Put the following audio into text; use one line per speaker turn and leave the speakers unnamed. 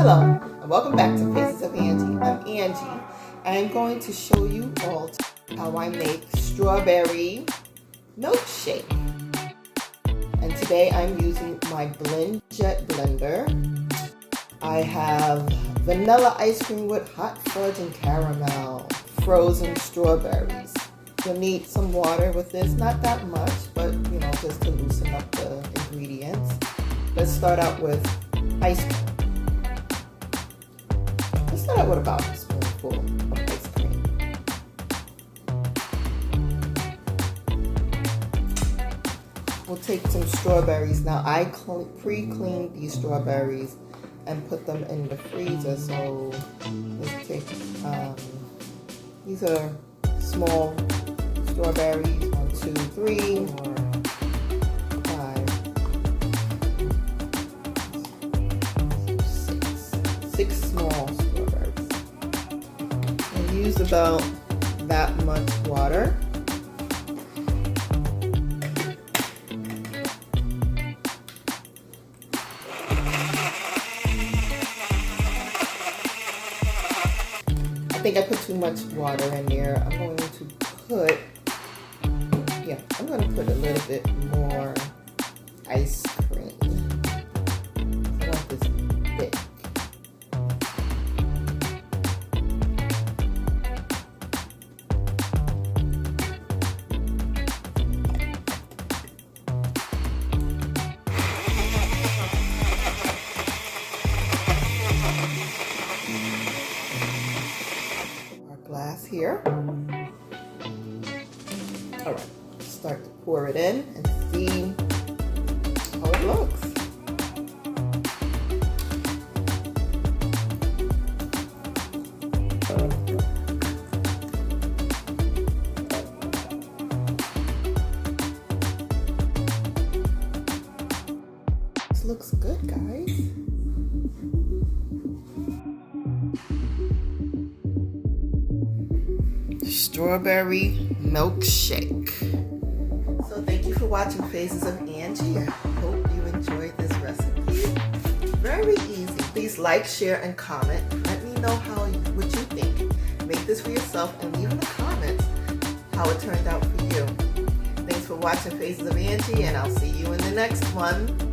Hello, and welcome back to Faces of Angie. I'm Angie. I'm going to show you all how I make strawberry milkshake. And today I'm using my Blend Jet blender. I have vanilla ice cream with hot fudge and caramel, frozen strawberries. You'll need some water with this, not that much, but just to loosen up the ingredients. Let's start out with ice cream. Let's start out with about a spoonful of ice cream. We'll take some strawberries. Now I pre-cleaned these strawberries and put them in the freezer. So let's take, these are small strawberries, 1, 2, 3, or 5, 6 small strawberries. And use about that much water. I think I put too much water in there. I'm going to put a little bit more ice cream. I want this thick. Our glass here. All right. Start to pour it in and see how it looks. This looks good, guys. Strawberry milkshake. So thank you for watching Faces of Angie. I hope you enjoyed this recipe. Very easy. Please like, share, and comment. Let me know what you think. Make this for yourself and leave in the comments how it turned out for you. Thanks for watching Faces of Angie, and I'll see you in the next one.